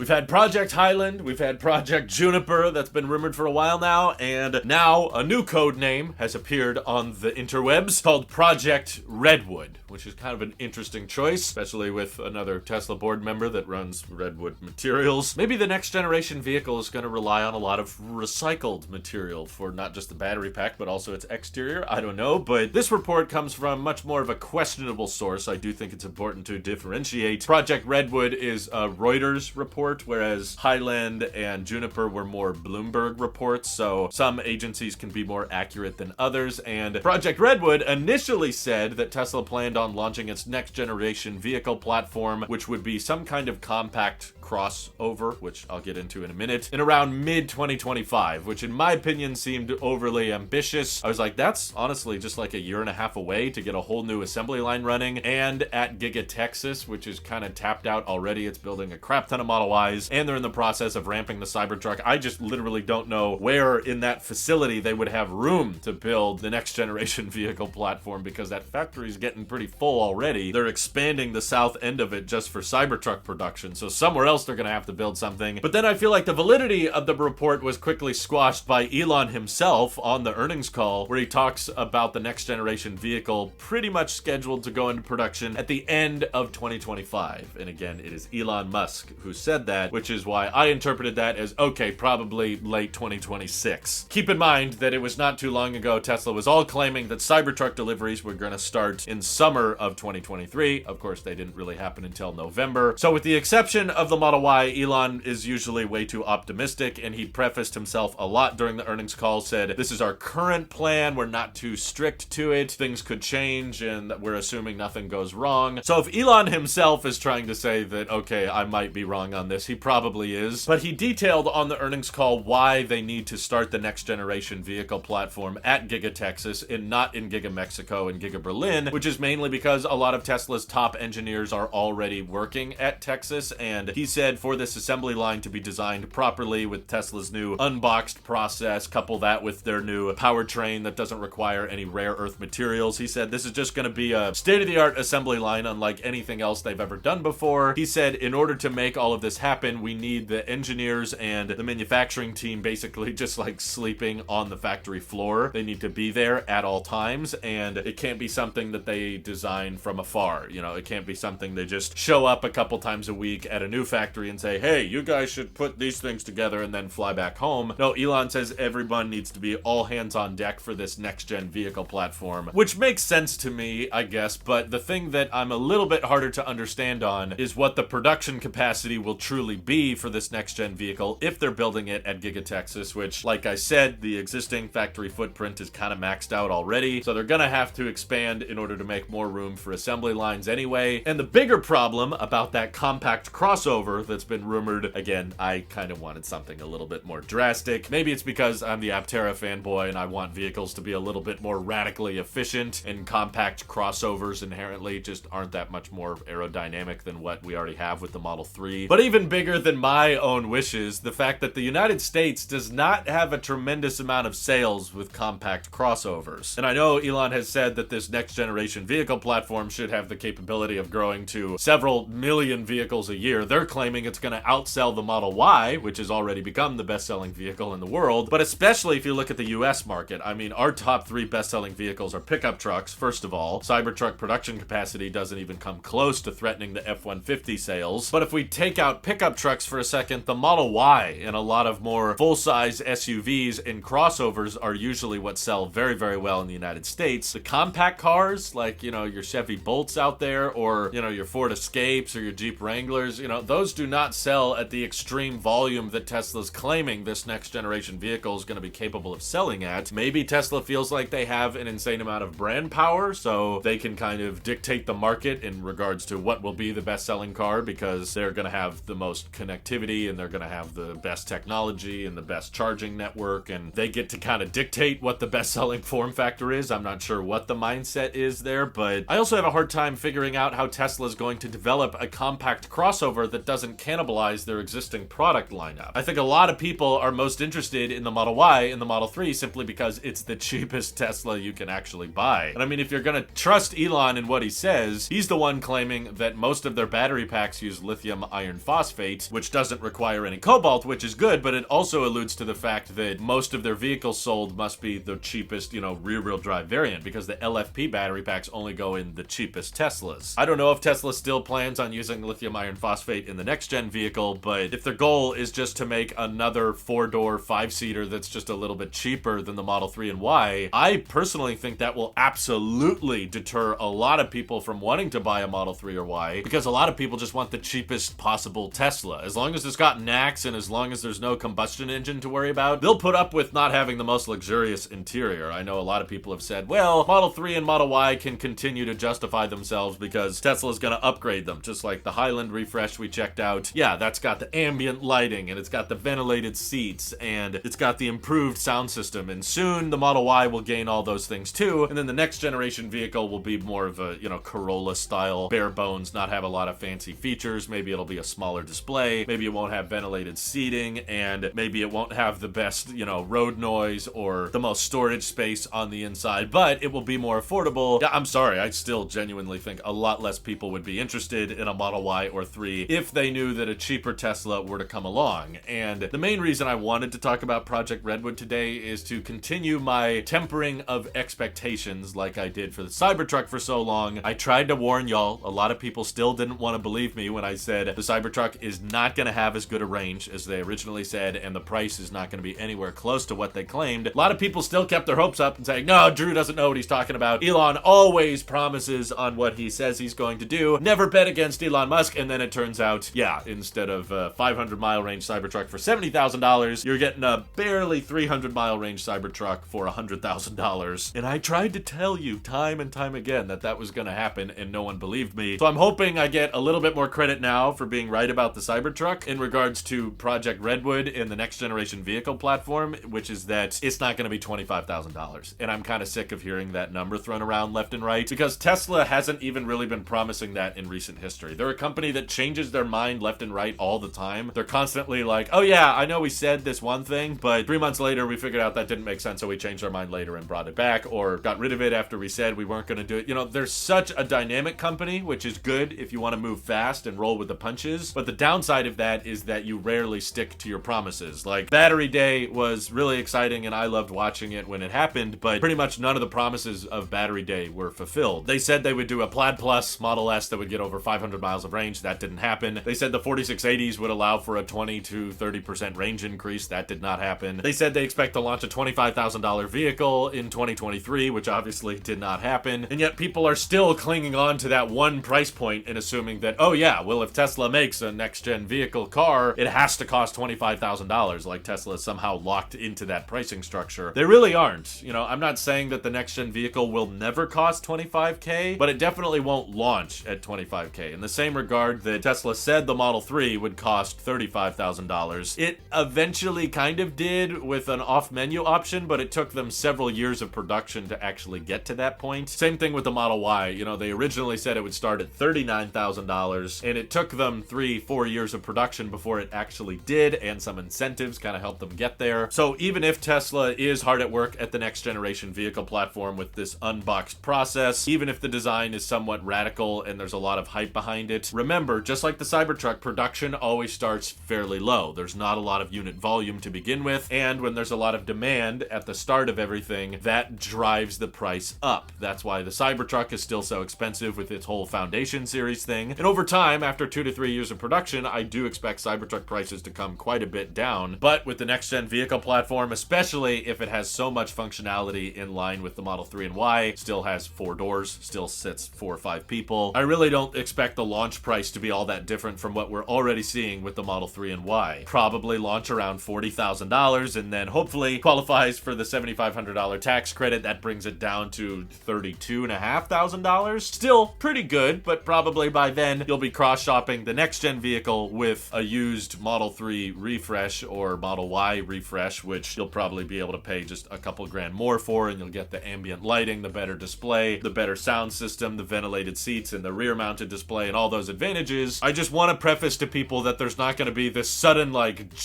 We've had Project Highland, we've had Project Juniper that's been rumored for a while now, and now a new code name has appeared on the interwebs called Project Redwood, which is kind of an interesting choice, especially with another Tesla board member that runs Redwood materials. Maybe the next generation vehicle is going to rely on a lot of recycled material for not just the battery pack, but also its exterior. I don't know, but this report comes from much more of a questionable source. I do think it's important to differentiate. Project Redwood is a Reuters report, whereas Highland and Juniper were more Bloomberg reports, so some agencies can be more accurate than others. And Project Redwood initially said that Tesla planned on launching its next generation vehicle platform, which would be some kind of compact crossover, which I'll get into in a minute, in around mid-2025, which in my opinion seemed overly ambitious. I was like, that's honestly just like a year and a half away to get a whole new assembly line running. And at Giga Texas, which is kind of tapped out already, it's building a crap ton of Model Ys, and they're in the process of ramping the Cybertruck. I just literally don't know where in that facility they would have room to build the next generation vehicle platform, because that factory is getting pretty full already. They're expanding the south end of it just for Cybertruck production, so somewhere else they're gonna have to build something. But then I feel like the validity of the report was quickly squashed by Elon himself on the earnings call, where he talks about the next generation vehicle pretty much scheduled to go into production at the end of 2025. And again, it is Elon Musk who said that, which is why I interpreted that as, okay, probably late 2026. Keep in mind that it was not too long ago Tesla was all claiming that Cybertruck deliveries were going to start in summer of 2023. Of course, they didn't really happen until November. So with the exception of the Model Y, Elon is usually way too optimistic, and he prefaced himself a lot during the earnings call, said, this is our current plan, we're not too strict to it, things could change, and we're assuming nothing goes wrong. So if Elon himself is trying to say that, okay, I might be wrong on this, he probably is, but he detailed on the earnings call why they need to start the next generation vehicle platform at Giga Texas and not in Giga Mexico and Giga Berlin, which is mainly because a lot of Tesla's top engineers are already working at Texas, and he said for this assembly line to be designed properly with Tesla's new unboxed process, couple that with their new powertrain that doesn't require any rare earth materials, he said this is just going to be a state-of-the-art assembly line unlike anything else they've ever done before. He said in order to make all of this happen, we need the engineers and the manufacturing team basically just like sleeping on the factory floor. They need to be there at all times, and it can't be something that they design from afar. You know, it can't be something they just show up a couple times a week at a new factory and say, hey, you guys should put these things together and then fly back home. No, Elon says everyone needs to be all hands on deck for this next gen vehicle platform, which makes sense to me, I guess, but the thing that I'm a little bit harder to understand on is what the production capacity will truly be for this next gen vehicle if they're building it at Giga Texas, which, like I said, the existing factory footprint is kind of maxed out already, so they're gonna have to expand in order to make more room for assembly lines anyway. And the bigger problem about that compact crossover that's been rumored, again, I kind of wanted something a little bit more drastic. Maybe it's because I'm the Aptera fanboy and I want vehicles to be a little bit more radically efficient, and compact crossovers inherently just aren't that much more aerodynamic than what we already have with the Model 3. But even bigger than my own wishes, the fact that the United States does not have a tremendous amount of sales with compact crossovers. And I know Elon has said that this next generation vehicle platform should have the capability of growing to several million vehicles a year. They're claiming it's going to outsell the Model Y, which has already become the best-selling vehicle in the world. But especially if you look at the US market, I mean, our top 3 best-selling vehicles are pickup trucks, first of all. Cybertruck production capacity doesn't even come close to threatening the F-150 sales. But if we take out pickup trucks for a second, the Model Y and a lot of more full-size SUVs and crossovers are usually what sell very, very well in the United States. The compact cars, like, you know, your Chevy Bolts out there, or, you know, your Ford Escapes or your Jeep Wranglers, you know, those do not sell at the extreme volume that Tesla's claiming this next generation vehicle is going to be capable of selling at. Maybe Tesla feels like they have an insane amount of brand power, so they can kind of dictate the market in regards to what will be the best-selling car, because they're going to have the most connectivity and they're going to have the best technology and the best charging network, and they get to kind of dictate what the best-selling form factor is. I'm not sure what the mindset is there, but I also have a hard time figuring out how Tesla is going to develop a compact crossover that doesn't cannibalize their existing product lineup. I think a lot of people are most interested in the Model Y and the Model 3 simply because it's the cheapest Tesla you can actually buy. And I mean, if you're gonna trust Elon and what he says, he's the one claiming that most of their battery packs use lithium iron phosphate, phosphate, which doesn't require any cobalt, which is good, but it also alludes to the fact that most of their vehicles sold must be the cheapest, rear-wheel drive variant, because the LFP battery packs only go in the cheapest Teslas. I don't know if Tesla still plans on using lithium iron phosphate in the next-gen vehicle, but if their goal is just to make another 4-door, 5-seater that's just a little bit cheaper than the Model 3 and Y, I personally think that will absolutely deter a lot of people from wanting to buy a Model 3 or Y, because a lot of people just want the cheapest possible Tesla. As long as it's got NACS and as long as there's no combustion engine to worry about, they'll put up with not having the most luxurious interior. I know a lot of people have said, well, Model 3 and Model Y can continue to justify themselves because Tesla's gonna upgrade them, just like the Highland refresh we checked out. Yeah, that's got the ambient lighting, and it's got the ventilated seats, and it's got the improved sound system, and soon the Model Y will gain all those things too, and then the next generation vehicle will be more of a, Corolla style, bare bones, not have a lot of fancy features. Maybe it'll be a smaller display, maybe it won't have ventilated seating, and maybe it won't have the best, road noise or the most storage space on the inside, but it will be more affordable. Yeah, I'm sorry, I still genuinely think a lot less people would be interested in a Model Y or 3 if they knew that a cheaper Tesla were to come along. And the main reason I wanted to talk about Project Redwood today is to continue my tempering of expectations like I did for the Cybertruck for so long. I tried to warn y'all. A lot of people still didn't want to believe me when I said the Cybertruck is not going to have as good a range as they originally said, and the price is not going to be anywhere close to what they claimed. A lot of people still kept their hopes up and saying, no, Drew doesn't know what he's talking about. Elon always promises on what he says he's going to do. Never bet against Elon Musk. And then it turns out, yeah, instead of a 500-mile range Cybertruck for $70,000, you're getting a barely 300-mile range Cybertruck for $100,000. And I tried to tell you time and time again that was going to happen, and no one believed me. So I'm hoping I get a little bit more credit now for being right about the Cybertruck in regards to Project Redwood in the next generation vehicle platform, which is that it's not going to be $25,000. And I'm kind of sick of hearing that number thrown around left and right, because Tesla hasn't even really been promising that in recent history. They're a company that changes their mind left and right all the time. They're constantly like, oh yeah, I know we said this one thing, but 3 months later we figured out that didn't make sense, so we changed our mind later and brought it back, or got rid of it after we said we weren't going to do it. They're such a dynamic company, which is good if you want to move fast and roll with the punches, but the downside of that is that you rarely stick to your promises. Like, Battery Day was really exciting and I loved watching it when it happened, but pretty much none of the promises of Battery Day were fulfilled. They said they would do a Plaid Plus Model S that would get over 500 miles of range. That didn't happen. They said the 4680s would allow for a 20 to 30% range increase. That did not happen. They said they expect to launch a $25,000 vehicle in 2023, which obviously did not happen. And yet people are still clinging on to that one price point and assuming that, oh yeah, well, if Tesla makes a next-gen vehicle car, it has to cost $25,000, like Tesla is somehow locked into that pricing structure. They really aren't. I'm not saying that the next-gen vehicle will never cost $25K, but it definitely won't launch at $25K. In the same regard that Tesla said the Model 3 would cost $35,000, it eventually kind of did with an off-menu option, but it took them several years of production to actually get to that point. Same thing with the Model Y. They originally said it would start at $39,000, and it took them 3-4 years of production before it actually did, and some incentives kind of helped them get there. So even if Tesla is hard at work at the next generation vehicle platform with this unboxed process, even if the design is somewhat radical and there's a lot of hype behind it, remember, just like the Cybertruck, production always starts fairly low. There's not a lot of unit volume to begin with, and when there's a lot of demand at the start of everything, that drives the price up. That's why the Cybertruck is still so expensive with its whole Foundation series thing. And over time, after 2 to 3 years of production, I do expect Cybertruck prices to come quite a bit down. But with the next-gen vehicle platform, especially if it has so much functionality in line with the Model 3 and Y, still has 4 doors, still sits 4 or 5 people, I really don't expect the launch price to be all that different from what we're already seeing with the Model 3 and Y. Probably launch around $40,000 and then hopefully qualifies for the $7,500 tax credit. That brings it down to $32,500. Still pretty good, but probably by then you'll be cross-shopping the next-gen vehicle with a used Model 3 refresh or Model Y refresh, which you'll probably be able to pay just a couple grand more for, and you'll get the ambient lighting, the better display, the better sound system, the ventilated seats, and the rear-mounted display, and all those advantages. I just want to preface to people that there's not going to be this sudden,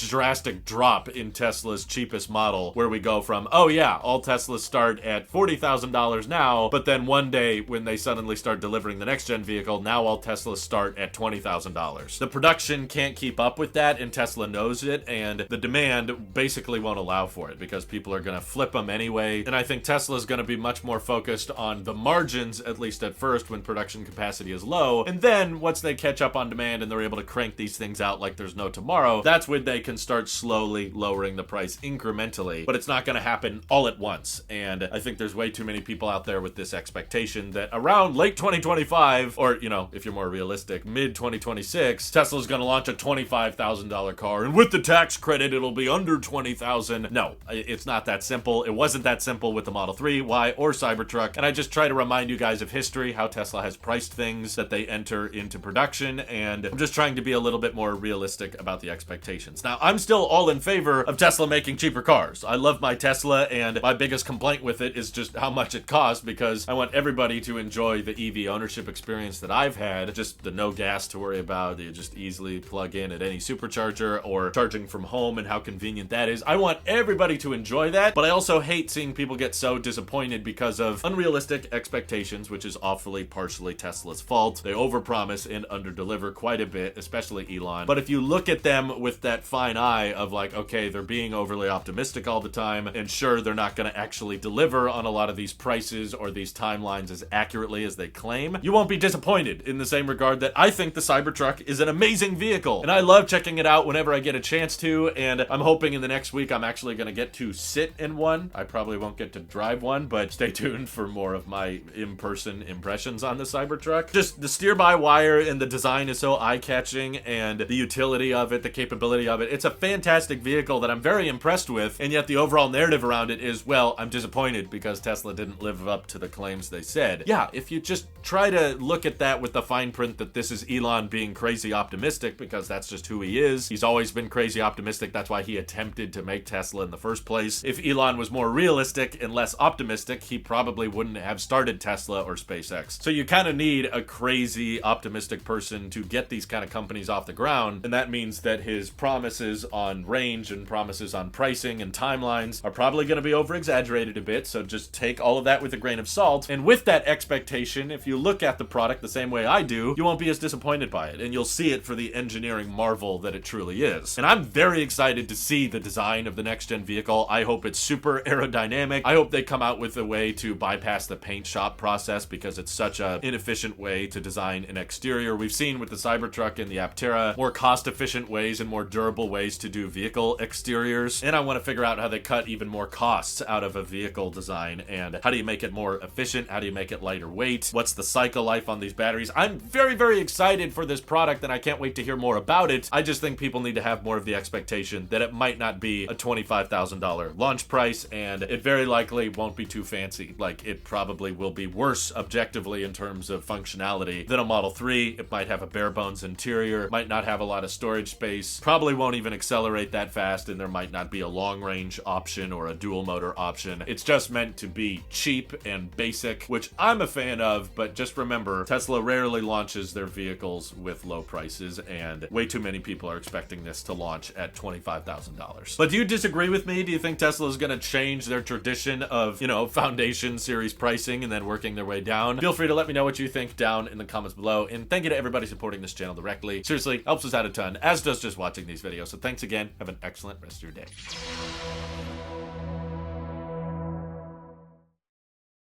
drastic drop in Tesla's cheapest model where we go from, oh yeah, all Teslas start at $40,000 now, but then one day when they suddenly start delivering the next-gen vehicle, now all Teslas start at $20,000. The production can't keep up with that, and Tesla knows it, and the demand basically won't allow for it because people are going to flip them anyway. And I think Tesla is going to be much more focused on the margins, at least at first, when production capacity is low. And then once they catch up on demand and they're able to crank these things out like there's no tomorrow, that's when they can start slowly lowering the price incrementally. But it's not going to happen all at once. And I think there's way too many people out there with this expectation that around late 2025, or, you know, if you're more realistic, mid 2026, Tesla's going to launch a $25,000 car, and with the tax credit, it'll be under $20,000. No, it's not that simple. It wasn't that simple with the Model 3, Y, or Cybertruck. And I just try to remind you guys of history, how Tesla has priced things that they enter into production, and I'm just trying to be a little bit more realistic about the expectations. Now, I'm still all in favor of Tesla making cheaper cars. I love my Tesla, and my biggest complaint with it is just how much it costs, because I want everybody to enjoy the EV ownership experience that I've had. Just the no gas to worry about, you just easily plug in at any supercharger, or charging from home and how convenient that is. I want everybody to enjoy that, but I also hate seeing people get so disappointed because of unrealistic expectations, which is awfully partially Tesla's fault. They overpromise and underdeliver quite a bit, especially Elon. But if you look at them with that fine eye of like, okay, they're being overly optimistic all the time, and sure, they're not going to actually deliver on a lot of these prices or these timelines as accurately as they claim, you won't be disappointed in the same regard that I think the Cybertruck is an amazing vehicle, and I love checking it out whenever I get a chance to, and I'm hoping in the next week I'm actually going to get to sit in one. I probably won't get to drive one, but stay tuned for more of my in-person impressions on the Cybertruck. Just the steer-by-wire and the design is so eye-catching, and the utility of it, the capability of it. It's a fantastic vehicle that I'm very impressed with, and yet the overall narrative around it is, well, I'm disappointed because Tesla didn't live up to the claims they said. Yeah, if you just try to look at that with the fine print that this is Elon being crazy optimistic, because that's just who he is. He's always been crazy optimistic. That's why he attempted to make Tesla in the first place. If Elon was more realistic and less optimistic, he probably wouldn't have started Tesla or SpaceX. So you kind of need a crazy optimistic person to get these kind of companies off the ground, and that means that his promises on range and promises on pricing and timelines are probably going to be over-exaggerated a bit, so just take all of that with a grain of salt. And with that expectation, if you look at the product the same way I do, you won't be as disappointed by it, and you'll see it for the engineering marvel that it truly is. And I'm very excited to see the design of the next-gen vehicle. I hope it's super aerodynamic. I hope they come out with a way to bypass the paint shop process, because it's such an inefficient way to design an exterior. We've seen with the Cybertruck and the Aptera more cost-efficient ways and more durable ways to do vehicle exteriors, and I want to figure out how they cut even more costs out of a vehicle design, and how do you make it more efficient? How do you make it lighter weight? What's the cycle life on these batteries? I'm very, very excited for this product, and I can't wait to hear more about it. I just think people need to have more of the expectation that it might not be a $25,000 launch price, and it very likely won't be too fancy. Like, it probably will be worse objectively in terms of functionality than a Model 3. It might have a bare bones interior, might not have a lot of storage space, probably won't even accelerate that fast, and there might not be a long range option or a dual motor option. It's just meant to be cheap and basic, which I'm a fan of, but just remember, Tesla rarely launches their vehicles with low prices, and way too many people are expecting this to launch at $25,000. But do you disagree with me? Do you think Tesla is going to change their tradition of, you know, foundation series pricing and then working their way down? Feel free to let me know what you think down in the comments below, and thank you to everybody supporting this channel directly. Seriously, helps us out a ton, as does just watching these videos. So thanks again. Have an excellent rest of your day.